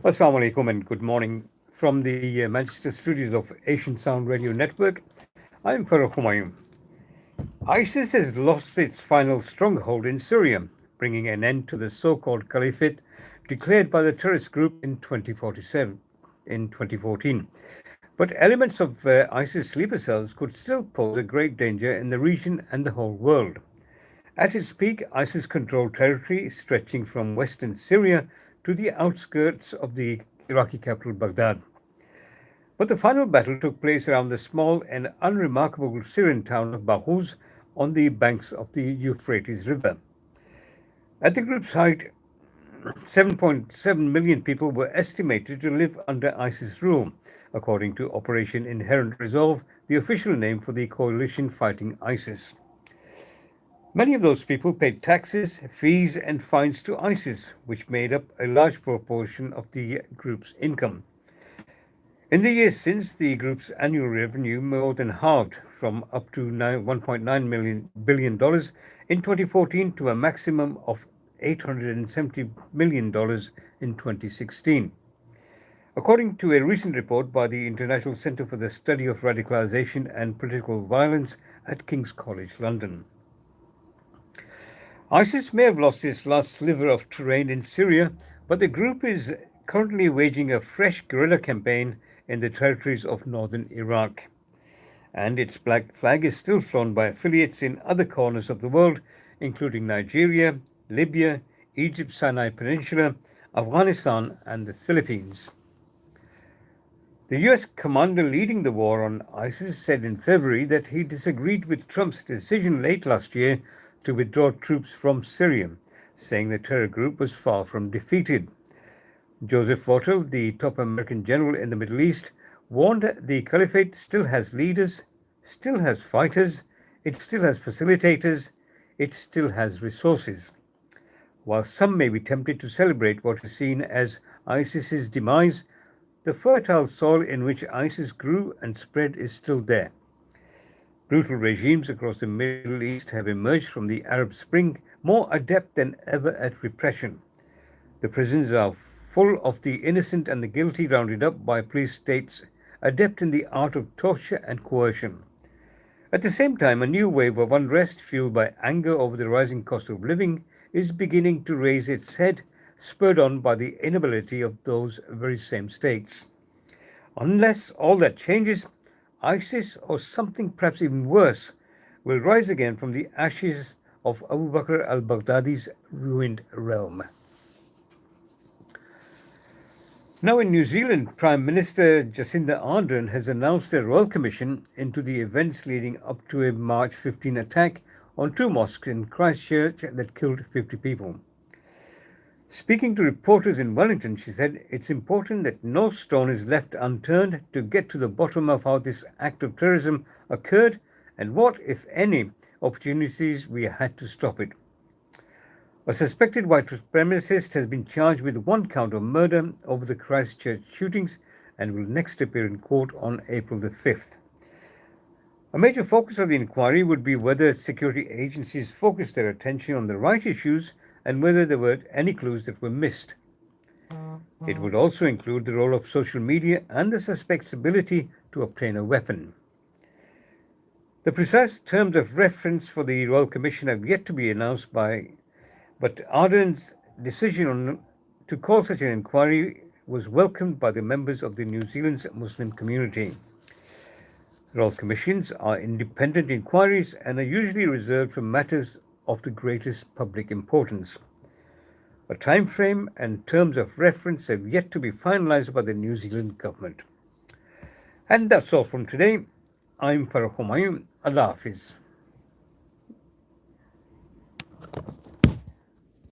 Assalamu alaikum and good morning from the Manchester studios of Asian Sound Radio Network. I'm Farooq Humayun. ISIS has lost its final stronghold in Syria, bringing an end to the so-called caliphate declared by the terrorist group in 2014. But elements of ISIS sleeper cells could still pose a great danger in the region and the whole world. At its peak, ISIS controlled territory stretching from western Syria to the outskirts of the Iraqi capital Baghdad. But the final battle took place around the small and unremarkable Syrian town of Bahuz on the banks of the Euphrates River. At the group's height, 7.7 million people were estimated to live under ISIS rule, according to Operation Inherent Resolve, the official name for the coalition fighting ISIS. Many of those people paid taxes, fees, and fines to ISIS, which made up a large proportion of the group's income. In the years since, the group's annual revenue more than halved from up to $1.9 billion in 2014 to a maximum of $870 million in 2016. According to a recent report by the International Centre for the Study of Radicalisation and Political Violence at King's College London. ISIS may have lost its last sliver of terrain in Syria, but the group is currently waging a fresh guerrilla campaign in the territories of northern Iraq. And its black flag is still flown by affiliates in other corners of the world, including Nigeria, Libya, Egypt's Sinai Peninsula, Afghanistan, and the Philippines. The US commander leading the war on ISIS said in February that he disagreed with Trump's decision late last year to withdraw troops from Syria, saying the terror group was far from defeated. Joseph Votel, the top American general in the Middle East, warned the caliphate still has leaders, still has fighters, it still has facilitators, it still has resources. While some may be tempted to celebrate what is seen as ISIS's demise, the fertile soil in which ISIS grew and spread is still there. Brutal regimes across the Middle East have emerged from the Arab Spring more adept than ever at repression. The prisons are full of the innocent and the guilty rounded up by police states adept in the art of torture and coercion. At the same time, a new wave of unrest fueled by anger over the rising cost of living is beginning to raise its head, spurred on by the inability of those very same states. Unless all that changes, ISIS, or something perhaps even worse, will rise again from the ashes of Abu Bakr al-Baghdadi's ruined realm. Now in New Zealand, Prime Minister Jacinda Ardern has announced a royal commission into the events leading up to a March 15 attack on two mosques in Christchurch that killed 50 people. Speaking to reporters in Wellington, she said, "It's important that no stone is left unturned to get to the bottom of how this act of terrorism occurred and what, if any, opportunities we had to stop it." A suspected white supremacist has been charged with one count of murder over the Christchurch shootings and will next appear in court on April the 5th. A major focus of the inquiry would be whether security agencies focused their attention on the right issues and whether there were any clues that were missed. It would also include the role of social media and the suspect's ability to obtain a weapon. The precise terms of reference for the Royal Commission have yet to be announced but Ardern's decision to call such an inquiry was welcomed by the members of the New Zealand's Muslim community. Royal Commissions are independent inquiries and are usually reserved for matters of the greatest public importance. A time frame and terms of reference have yet to be finalised by the New Zealand government. And that's all from today. I'm Farooq Humayun. Allah Hafiz.